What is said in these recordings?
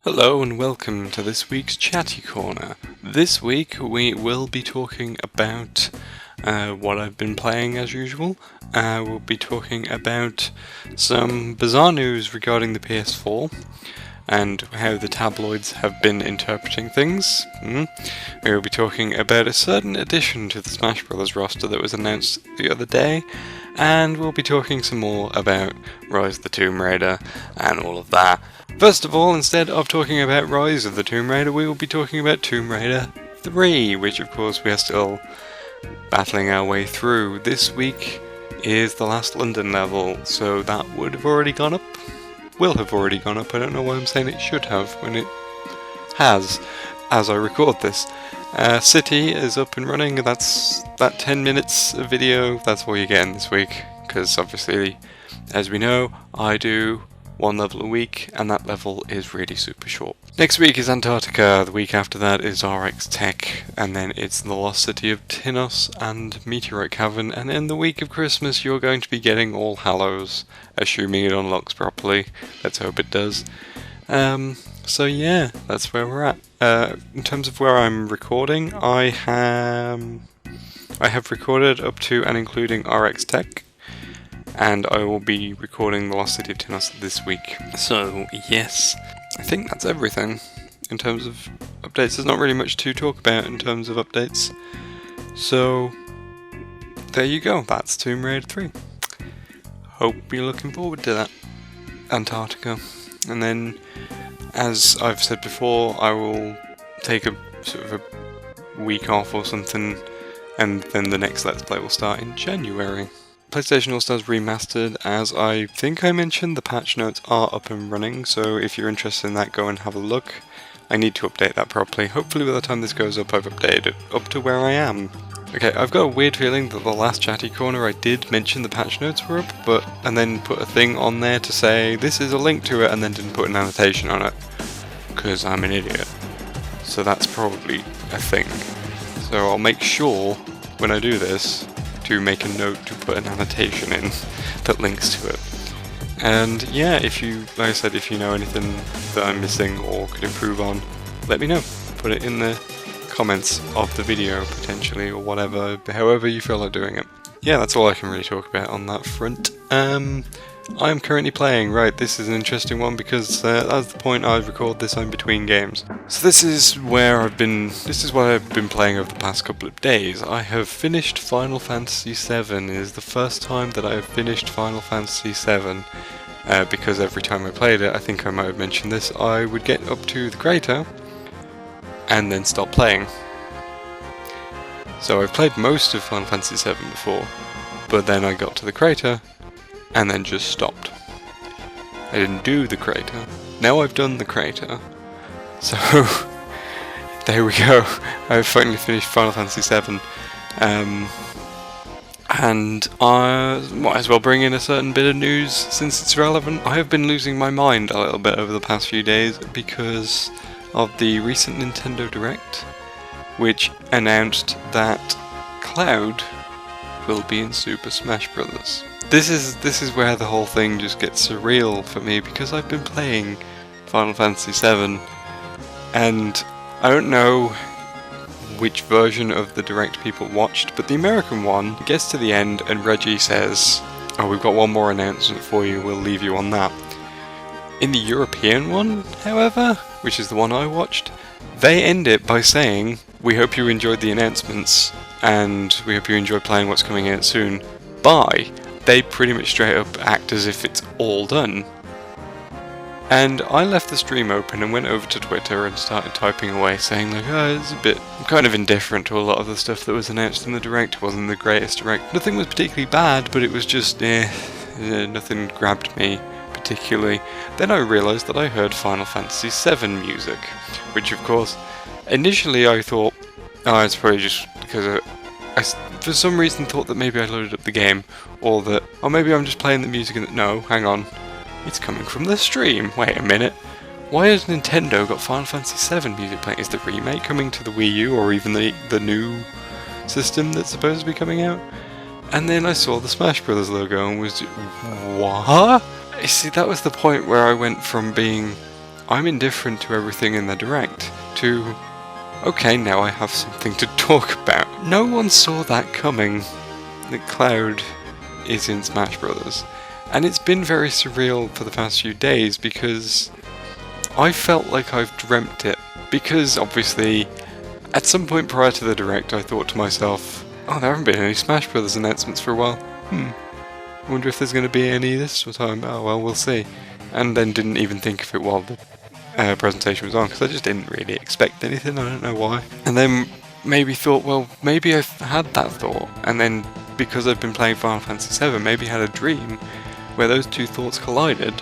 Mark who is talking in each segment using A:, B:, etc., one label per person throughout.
A: Hello and welcome to this week's Chatty Corner. This week we will be talking about what I've been playing as usual. We'll be talking about some bizarre news regarding the PS4 and how the tabloids have been interpreting things. We will be talking about a certain addition to the Smash Bros. Roster that was announced the other day, and we'll be talking some more about Rise of the Tomb Raider and all of that. First of all, instead of talking about Rise of the Tomb Raider, we will be talking about Tomb Raider 3, which of course we are still battling our way through. This week is the last London level, so that would have already gone up. Will have already gone up. I don't know why I'm saying it should have when it has, as I record this. City is up and running. That's that 10 minutes of video. That's all you're getting this week, because obviously, as we know, I do one level a week, and that level is really super short. Next week is Antarctica, the week after that is RX Tech, and then it's the Lost City of Tinos and Meteorite Cavern, and in the week of Christmas you're going to be getting All Hallows, assuming it unlocks properly. Let's hope it does. So yeah, that's where we're at. In terms of where I'm recording, I have recorded up to and including RX Tech, and I will be recording the Lost City of Tinos this week. So yes, I think that's everything in terms of updates. There's not really much to talk about in terms of updates. So there you go, that's Tomb Raider 3. Hope you're looking forward to that. Antarctica. And then, as I've said before, I will take a sort of a week off or something, and then the next Let's Play will start in January. PlayStation All-Stars Remastered, as I think I mentioned, the patch notes are up and running, so if you're interested in that, go and have a look. I need to update that properly. Hopefully by the time this goes up, I've updated it up to where I am. Okay, I've got a weird feeling that the last Chatty Corner I did mention the patch notes were up, and then put a thing on there to say, this is a link to it, and then didn't put an annotation on it, because I'm an idiot. So that's probably a thing. So I'll make sure, when I do this, to make a note to put an annotation in that links to it. And yeah, if you, like I said, if you know anything that I'm missing or could improve on, let me know. Put it in the comments of the video, potentially, or whatever, however you feel like doing it. Yeah, that's all I can really talk about on that front. I'm currently playing, right, this is an interesting one because at the point I record this, I'm between games. So this is what I've been playing over the past couple of days. I have finished Final Fantasy VII. It is the first time that I have finished Final Fantasy VII, because every time I played it, I think I might have mentioned this, I would get up to the crater and then stop playing. So I've played most of Final Fantasy VII before, but then I got to the crater and then just stopped. I didn't do the crater. Now I've done the crater. So there we go. I've finally finished Final Fantasy VII. And I might as well bring in a certain bit of news since it's relevant. I have been losing my mind a little bit over the past few days because of the recent Nintendo Direct, which announced that Cloud will be in Super Smash Bros. This is where the whole thing just gets surreal for me, because I've been playing Final Fantasy VII, and I don't know which version of the Direct people watched, but the American one gets to the end and Reggie says, "Oh, we've got one more announcement for you, we'll leave you on that." In the European one, however, which is the one I watched, they end it by saying, "We hope you enjoyed the announcements, and we hope you enjoy playing what's coming out soon. Bye." They pretty much straight up act as if it's all done. And I left the stream open and went over to Twitter and started typing away, saying like, "Oh, it's a bit, I'm kind of indifferent to a lot of the stuff that was announced in the Direct. It wasn't the greatest Direct. Nothing was particularly bad, but it was just, nothing grabbed me particularly." Then I realised that I heard Final Fantasy VII music, which of course, initially I thought, oh, it's probably just because I for some reason thought that maybe I loaded up the game, or that, or maybe I'm just playing the music and no, hang on, it's coming from the stream. Wait a minute, why has Nintendo got Final Fantasy VII music playing? Is the remake coming to the Wii U, or even the new system that's supposed to be coming out? And then I saw the Smash Bros. Logo and was, what? You see, that was the point where I went from being I'm indifferent to everything in the Direct, to, okay, now I have something to talk about. No one saw that coming, that Cloud is in Smash Brothers. And it's been very surreal for the past few days because I felt like I've dreamt it. Because obviously, at some point prior to the Direct, I thought to myself, oh, there haven't been any Smash Brothers announcements for a while. I wonder if there's going to be any this time. Oh, well, we'll see. And then didn't even think of it while the presentation was on, because I just didn't really expect anything, I don't know why. And then maybe thought, well, maybe I've had that thought, and then because I've been playing Final Fantasy VII, maybe had a dream where those two thoughts collided,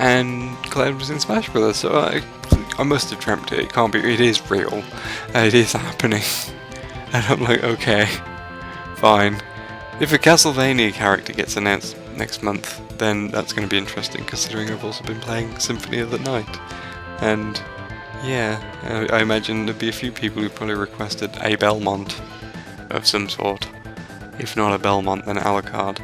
A: and Cloud was in Smash Brothers, so I must have dreamt it. It can't be, it is real, it is happening. And I'm like, okay, fine. If a Castlevania character gets announced next month, then that's going to be interesting, considering I've also been playing Symphony of the Night. And yeah, I imagine there'd be a few people who probably requested a Belmont of some sort. If not a Belmont, then Alucard.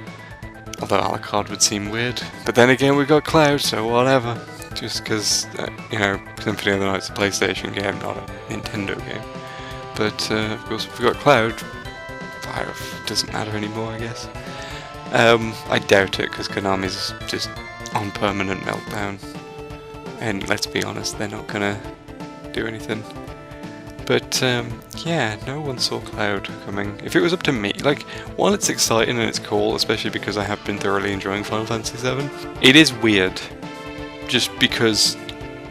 A: Although Alucard would seem weird. But then again, we've got Cloud, so whatever. Just because, you know, Symphony of the Night's a PlayStation game, not a Nintendo game. But, of course, if we've got Cloud, it doesn't matter anymore, I guess. I doubt it, because Konami's just on permanent meltdown. And let's be honest, they're not gonna do anything. But, yeah, no one saw Cloud coming. If it was up to me, like, while it's exciting and it's cool, especially because I have been thoroughly enjoying Final Fantasy VII, it is weird. Just because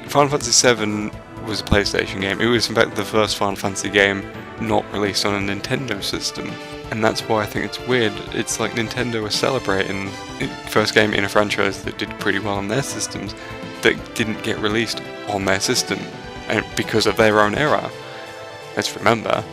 A: Final Fantasy VII was a PlayStation game. It was, in fact, the first Final Fantasy game not released on a Nintendo system. And that's why I think it's weird. It's like Nintendo was celebrating the first game in a franchise that did pretty well on their systems that didn't get released on their system, and because of their own error. Let's remember,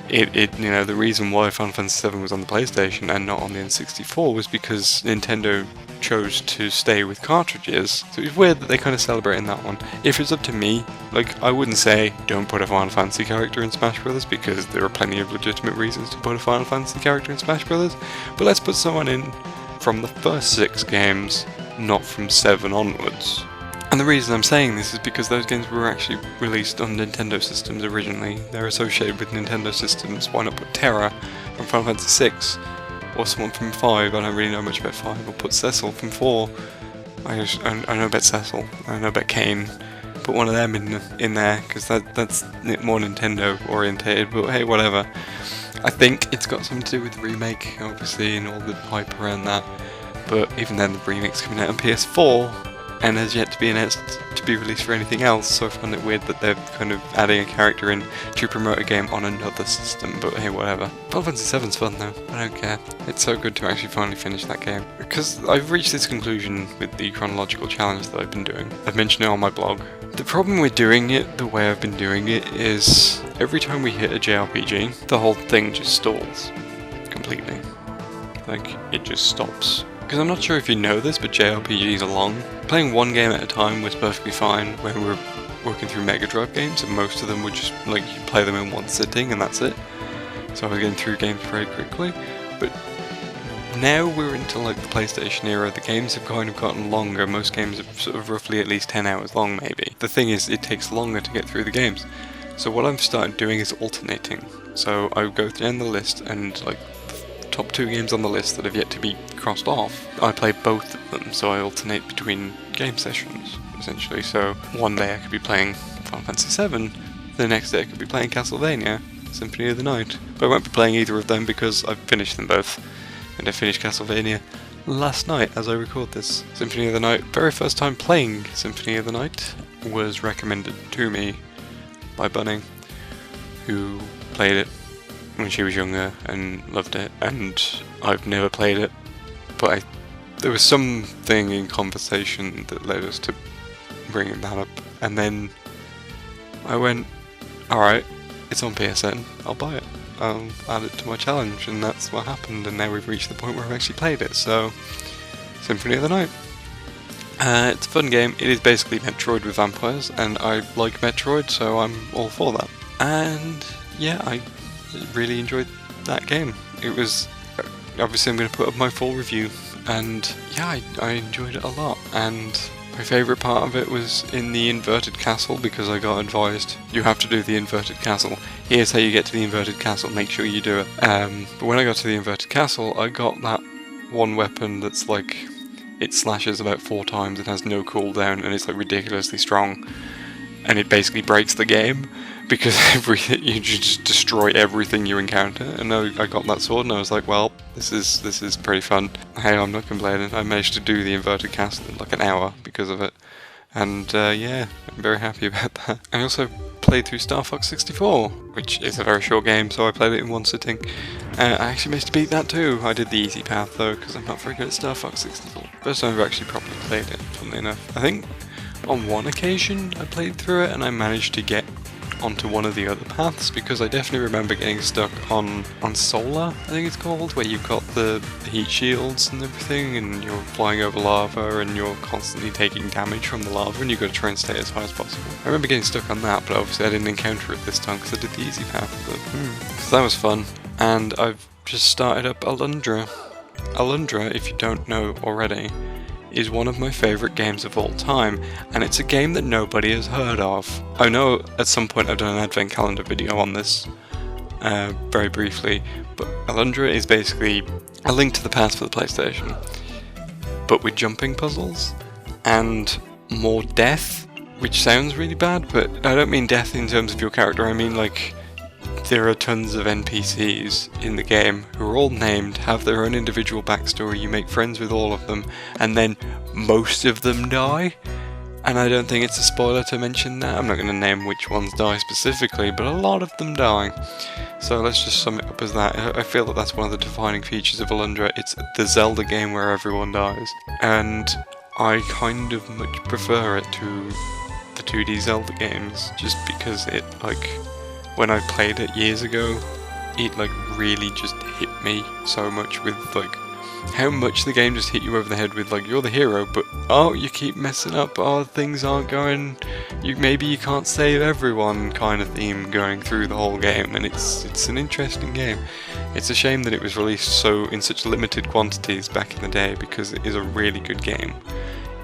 A: you know, the reason why Final Fantasy VII was on the PlayStation and not on the N64 was because Nintendo chose to stay with cartridges. So it's weird that they kind of celebrate in that one. If it's up to me, like, I wouldn't say don't put a Final Fantasy character in Smash Brothers, because there are plenty of legitimate reasons to put a Final Fantasy character in Smash Brothers, but let's put someone in from the first 6 games, not from 7 onwards. And the reason I'm saying this is because those games were actually released on Nintendo systems originally. They're associated with Nintendo systems. Why not put Terra from Final Fantasy VI? Or someone from 5, I don't really know much about 5. Or put Cecil from 4. I know about Cecil, I know about Kane. Put one of them in there, because that's more Nintendo orientated, but hey, whatever. I think it's got something to do with the remake, obviously, and all the hype around that. But even then, the remake's coming out on PS4. And has yet to be announced to be released for anything else, so I find it weird that they're kind of adding a character in to promote a game on another system, but hey, whatever. Final Fantasy VII's fun though, I don't care. It's so good to actually finally finish that game. Because I've reached this conclusion with the chronological challenge that I've been doing. I've mentioned it on my blog. The problem with doing it the way I've been doing it is every time we hit a JRPG, the whole thing just stalls completely. Like, it just stops. Because I'm not sure if you know this, but JRPGs are long. Playing one game at a time was perfectly fine when we were working through Mega Drive games, and most of them would just, like, you play them in one sitting and that's it. So I was getting through games very quickly. But now we're into, like, the PlayStation era. The games have kind of gotten longer. Most games are sort of roughly at least 10 hours long, maybe. The thing is, it takes longer to get through the games. So what I've started doing is alternating. So I go down the list and, like, top 2 games on the list that have yet to be crossed off, I play both of them, so I alternate between game sessions, essentially. So one day I could be playing Final Fantasy VII, the next day I could be playing Castlevania, Symphony of the Night. But I won't be playing either of them because I've finished them both, and I finished Castlevania last night as I record this. Symphony of the Night, very first time playing Symphony of the Night, was recommended to me by Bunny, who played it when she was younger and loved it, and I've never played it, but there was something in conversation that led us to bringing that up, and then I went, alright, it's on PSN, I'll buy it, I'll add it to my challenge, and that's what happened, and now we've reached the point where I've actually played it. So Symphony of the Night. It's a fun game. It is basically Metroid with vampires, and I like Metroid, so I'm all for that. And yeah, I really enjoyed that game. It was, obviously I'm going to put up my full review, and yeah, I enjoyed it a lot, and My favourite part of it was in the inverted castle, because I got advised you have to do the inverted castle. Here's how you get to the inverted castle, make sure you do it. But when I got to the inverted castle, I got that one weapon that's like, it slashes about 4 times, it has no cooldown, and it's like ridiculously strong. And it basically breaks the game, because you just destroy everything you encounter. And I got that sword, and I was like, well, this is pretty fun. Hey, I'm not complaining. I managed to do the inverted castle in like an hour because of it. And yeah, I'm very happy about that. I also played through Star Fox 64, which is a very short game, so I played it in one sitting. I actually managed to beat that too. I did the easy path though, because I'm not very good at Star Fox 64. First time I've actually properly played it, funnily enough. I think on one occasion I played through it and I managed to get onto one of the other paths, because I definitely remember getting stuck on Solar, I think it's called, where you've got the heat shields and everything, and you're flying over lava and you're constantly taking damage from the lava, and you've got to try and stay as high as possible. I remember getting stuck on that, but obviously I didn't encounter it this time because I did the easy path. But, so that was fun, and I've just started up Alundra. Alundra, if you don't know already, is one of my favourite games of all time, and it's a game that nobody has heard of. I know at some point I've done an advent calendar video on this, very briefly, but Alundra is basically a Link to the Past for the PlayStation, but with jumping puzzles, and more death, which sounds really bad, but I don't mean death in terms of your character, I mean like, there are tons of NPCs in the game who are all named, have their own individual backstory, you make friends with all of them, and then most of them die. And I don't think it's a spoiler to mention that, I'm not going to name which ones die specifically, but a lot of them die. So let's just sum it up as that. I feel that that's one of the defining features of Alundra. It's the Zelda game where everyone dies. And I kind of much prefer it to the 2D Zelda games, just because it, like, when I played it years ago, it like really just hit me so much with like how much the game just hit you over the head with like, you're the hero, but oh, you keep messing up, oh, things aren't going, maybe you can't save everyone kind of theme going through the whole game, and it's an interesting game. It's a shame that it was released in such limited quantities back in the day, because it is a really good game.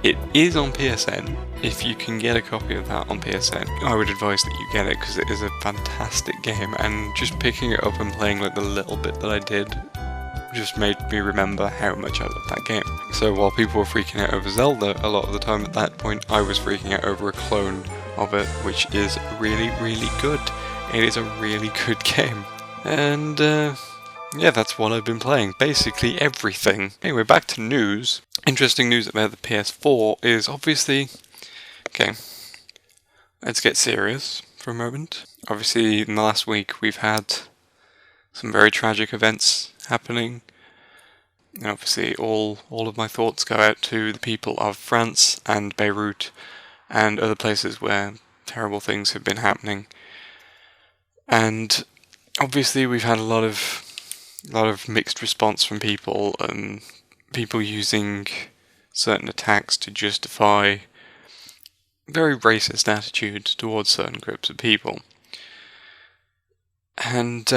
A: It is on PSN. If you can get a copy of that on PSN, I would advise that you get it, because it is a fantastic game, and just picking it up and playing like the little bit that I did just made me remember how much I love that game. So while people were freaking out over Zelda, a lot of the time at that point I was freaking out over a clone of it, which is really, really good. It is a really good game. And yeah, that's what I've been playing. Basically everything. Anyway, back to news. Interesting news about the PS4 is obviously... Okay, let's get serious for a moment. Obviously, in the last week we've had some very tragic events happening. And obviously all of my thoughts go out to the people of France and Beirut and other places where terrible things have been happening. And obviously we've had a lot of mixed response from people, and people using certain attacks to justify very racist attitudes towards certain groups of people. And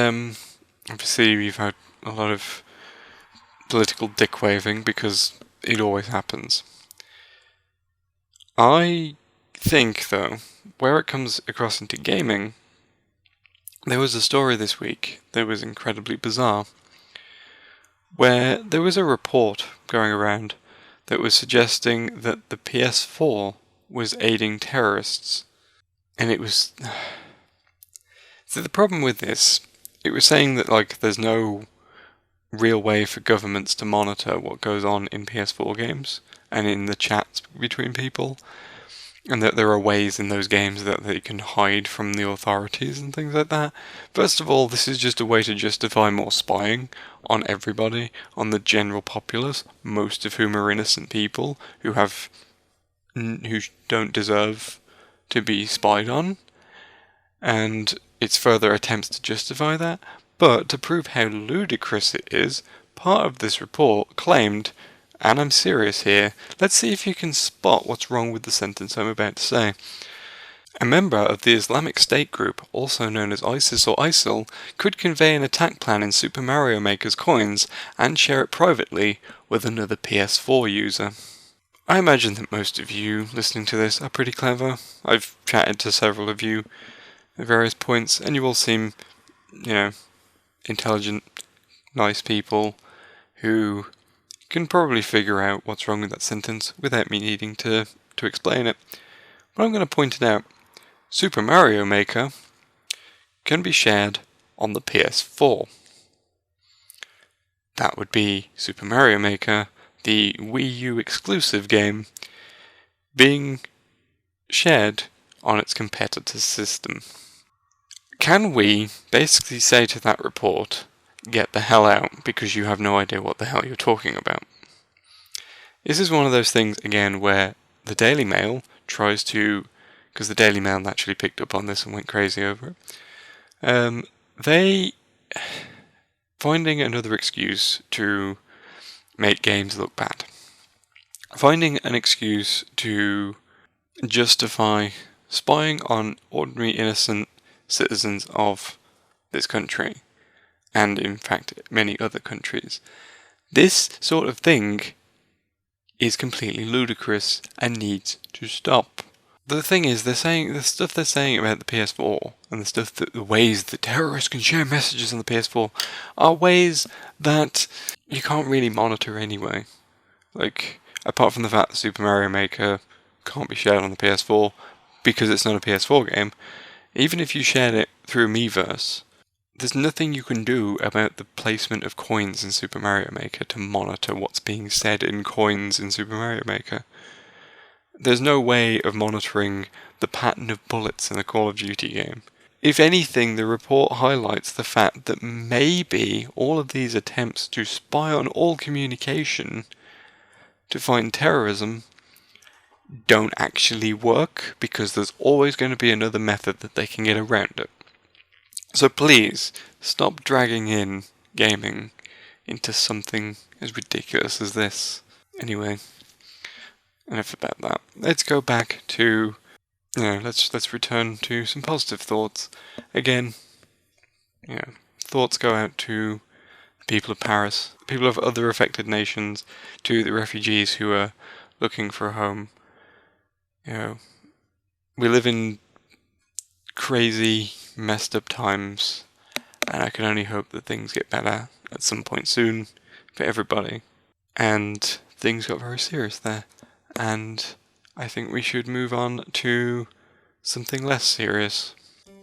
A: obviously we've had a lot of political dick waving, because it always happens. I think, though, where it comes across into gaming, there was a story this week that was incredibly bizarre, where there was a report going around that was suggesting that the PS4 was aiding terrorists. And it was... So the problem with this, it was saying that like there's no real way for governments to monitor what goes on in PS4 games and in the chats between people, and that there are ways in those games that they can hide from the authorities and things like that. First of all, this is just a way to justify more spying on everybody, on the general populace, most of whom are innocent people who don't deserve to be spied on. And it's further attempts to justify that. But to prove how ludicrous it is, part of this report claimed, and I'm serious here, let's see if you can spot what's wrong with the sentence I'm about to say. A member of the Islamic State group, also known as ISIS or ISIL, could convey an attack plan in Super Mario Maker's coins and share it privately with another PS4 user. I imagine that most of you listening to this are pretty clever. I've chatted to several of you at various points, and you all seem, intelligent, nice people who can probably figure out what's wrong with that sentence without me needing to explain it. But I'm going to point it out. Super Mario Maker can be shared on the PS4. That would be Super Mario Maker, the Wii U exclusive game, being shared on its competitor's system. Can we basically say to that report, get the hell out because you have no idea what the hell you're talking about? This is one of those things, again, where the Daily Mail tries to, because the Daily Mail naturally picked up on this and went crazy over it, they finding another excuse to make games look bad. Finding an excuse to justify spying on ordinary innocent citizens of this country, and in fact many other countries. This sort of thing is completely ludicrous and needs to stop. The thing is, the stuff they're saying about the PS4 and the ways that terrorists can share messages on the PS4 are ways that you can't really monitor anyway. Like, apart from the fact that Super Mario Maker can't be shared on the PS4 because it's not a PS4 game, even if you shared it through Miiverse, there's nothing you can do about the placement of coins in Super Mario Maker to monitor what's being said in coins in Super Mario Maker. There's no way of monitoring the pattern of bullets in a Call of Duty game. If anything, the report highlights the fact that maybe all of these attempts to spy on all communication to find terrorism don't actually work, because there's always going to be another method that they can get around it. So please, stop dragging in gaming into something as ridiculous as this. Anyway, enough about that. Let's go back to, let's return to some positive thoughts. Again, thoughts go out to the people of Paris, people of other affected nations, to the refugees who are looking for a home. We live in crazy, messed up times, and I can only hope that things get better at some point soon for everybody. And things got very serious there, and I think we should move on to something less serious.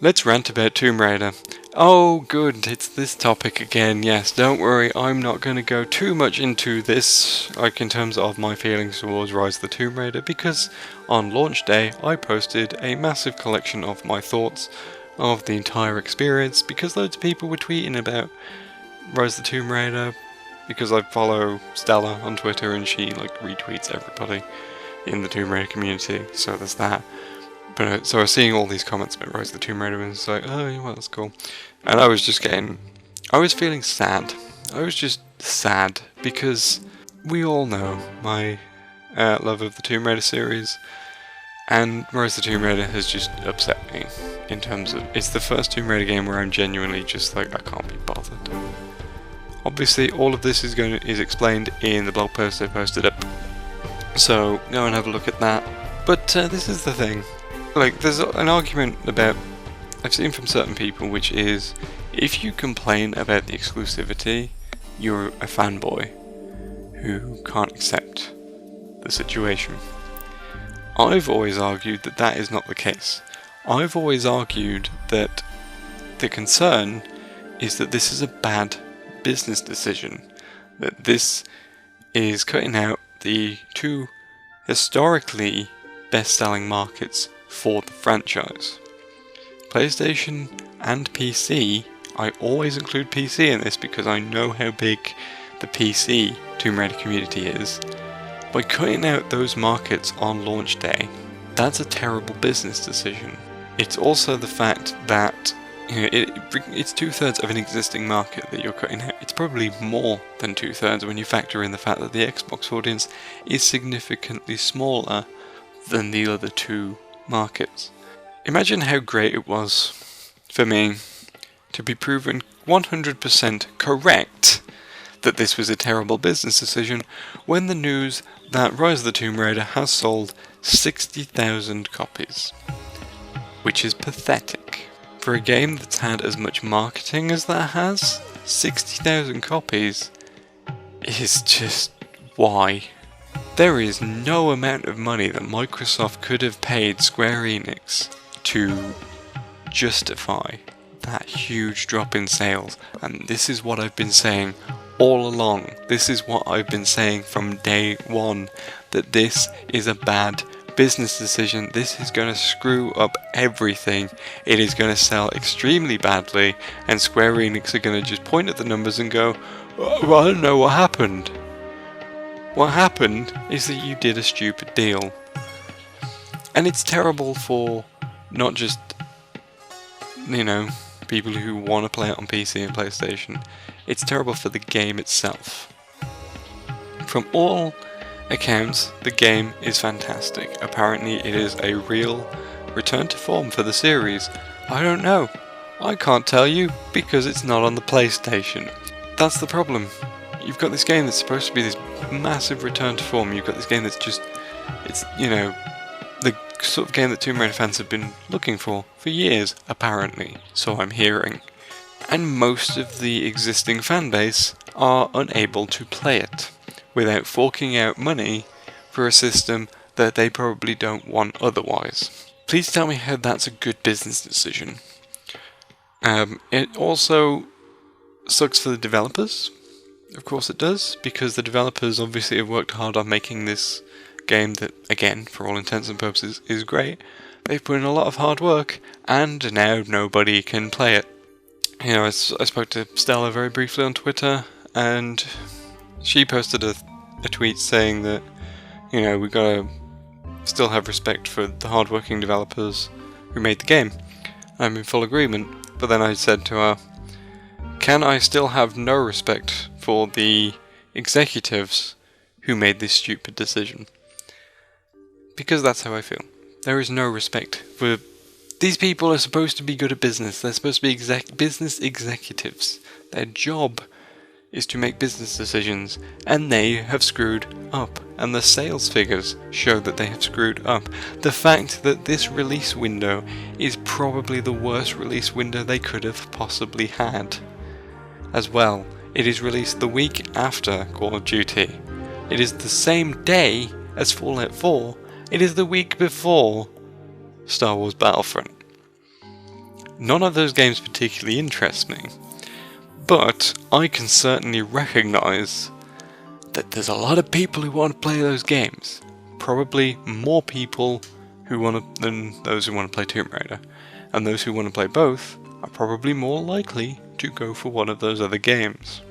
A: Let's rant about Tomb Raider. Oh good, it's this topic again. Yes, don't worry, I'm not going to go too much into this, like in terms of my feelings towards Rise of the Tomb Raider, because on launch day I posted a massive collection of my thoughts of the entire experience, because loads of people were tweeting about Rise of the Tomb Raider, because I follow Stella on Twitter and she retweets everybody in the Tomb Raider community, so there's that. But so I was seeing all these comments about Rise of the Tomb Raider and it's like, oh yeah, well, that's cool. And I was feeling sad. I was just sad because we all know my love of the Tomb Raider series, and Rise of the Tomb Raider has just upset me in terms of, it's the first Tomb Raider game where I'm genuinely just like, I can't be bothered. Obviously all of this is explained in the blog post I posted up, so go and have a look at that. But this is the thing. There's an argument about, I've seen from certain people, which is, if you complain about the exclusivity, you're a fanboy who can't accept the situation. I've always argued that that is not the case. I've always argued that the concern is that this is a bad business decision, that this is cutting out the two historically best-selling markets for the franchise. PlayStation and PC, I always include PC in this because I know how big the PC Tomb Raider community is. By cutting out those markets on launch day, that's a terrible business decision. It's also the fact that it's 2/3 of an existing market that you're cutting out. It's probably more than 2/3 when you factor in the fact that the Xbox audience is significantly smaller than the other two markets. Imagine how great it was for me to be proven 100% correct that this was a terrible business decision when the news that Rise of the Tomb Raider has sold 60,000 copies, which is pathetic. For a game that's had as much marketing as that has, 60,000 copies is just... why? There is no amount of money that Microsoft could have paid Square Enix to justify that huge drop in sales, and this is what I've been saying all along. This is what I've been saying from day one, that this is a bad business decision. This is going to screw up everything. It is going to sell extremely badly, and Square Enix are going to just point at the numbers and go, well, I don't know what happened. What happened is that you did a stupid deal. And it's terrible for not just, you know, people who want to play it on PC and PlayStation. It's terrible for the game itself. From all accounts, the game is fantastic. Apparently it is a real return to form for the series. I don't know. I can't tell you because it's not on the PlayStation. That's the problem. You've got this game that's supposed to be this massive return to form. You've got this game that's just, it's, you know, the sort of game that Tomb Raider fans have been looking for years, apparently, so I'm hearing. And most of the existing fan base are unable to play it without forking out money for a system that they probably don't want otherwise. Please tell me how that's a good business decision. It also sucks for the developers. Of course it does, because the developers obviously have worked hard on making this game that, again, for all intents and purposes, is great. They've put in a lot of hard work, and now nobody can play it. You know, I spoke to Stella very briefly on Twitter, and she posted a tweet saying that, you know, we gotta still have respect for the hard-working developers who made the game. I'm in full agreement, but then I said to her, can I still have no respect for the executives who made this stupid decision? Because that's how I feel. There is no respect for... These people are supposed to be good at business. They're supposed to be business executives. Their job is to make business decisions, and they have screwed up. And the sales figures show that they have screwed up. The fact that this release window is probably the worst release window they could have possibly had. As well, it is released the week after Call of Duty. It is the same day as Fallout 4. It is the week before Star Wars Battlefront. None of those games particularly interest me, but I can certainly recognise that there's a lot of people who want to play those games. Probably more people than those who want to play Tomb Raider, and those who want to play both are probably more likely to go for one of those other games.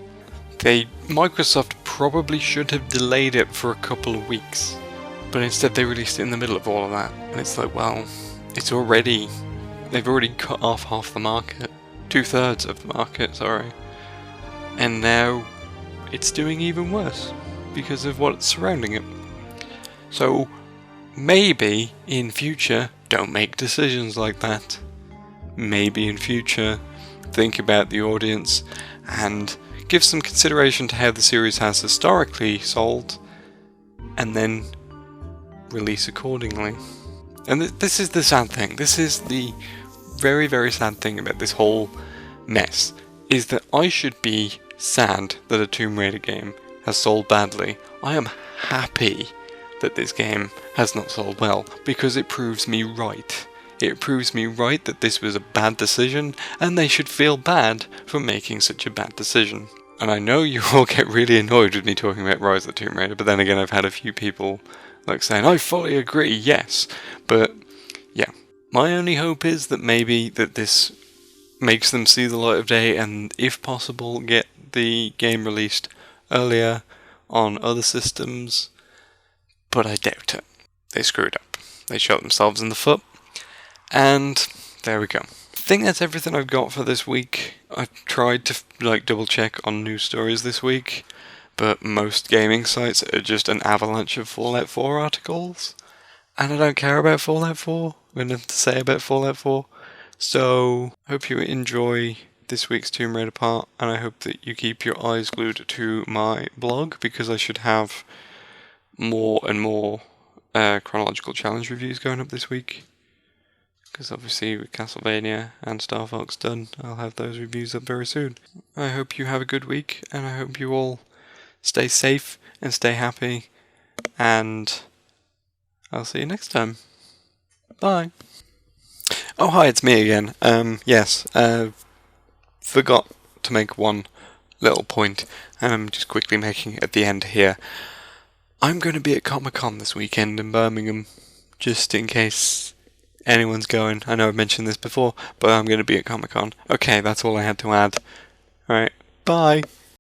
A: Microsoft probably should have delayed it for a couple of weeks, but instead they released it in the middle of all of that, and it's like, well, they've already cut off half the market, 2/3 of the market, sorry, and now it's doing even worse because of what's surrounding it. So maybe in future, don't make decisions like that. Maybe in future, think about the audience and give some consideration to how the series has historically sold, and then release accordingly. And this is the sad thing. This is the very, very sad thing about this whole mess, is that I should be sad that a Tomb Raider game has sold badly. I am happy that this game has not sold well, because it proves me right. It proves me right that this was a bad decision, and they should feel bad for making such a bad decision. And I know you all get really annoyed with me talking about Rise of the Tomb Raider, but then again I've had a few people like saying, I fully agree, yes. But yeah, my only hope is that maybe that this makes them see the light of day, and if possible get the game released earlier on other systems, but I doubt it. They screwed up. They shot themselves in the foot, and there we go. I think that's everything I've got for this week. I've tried to double check on news stories this week, but most gaming sites are just an avalanche of Fallout 4 articles, and I don't care about Fallout 4. I have nothing to say about Fallout 4. So, hope you enjoy this week's Tomb Raider part, and I hope that you keep your eyes glued to my blog, because I should have more and more chronological challenge reviews going up this week. Because obviously with Castlevania and Star Fox done, I'll have those reviews up very soon. I hope you have a good week, and I hope you all stay safe and stay happy, and I'll see you next time. Bye. Oh hi, it's me again. Yes, forgot to make one little point, and I'm just quickly making it at the end here. I'm going to be at Comic-Con this weekend in Birmingham, just in case anyone's going. I know I've mentioned this before, but I'm going to be at Comic-Con. Okay, that's all I had to add. Alright, bye!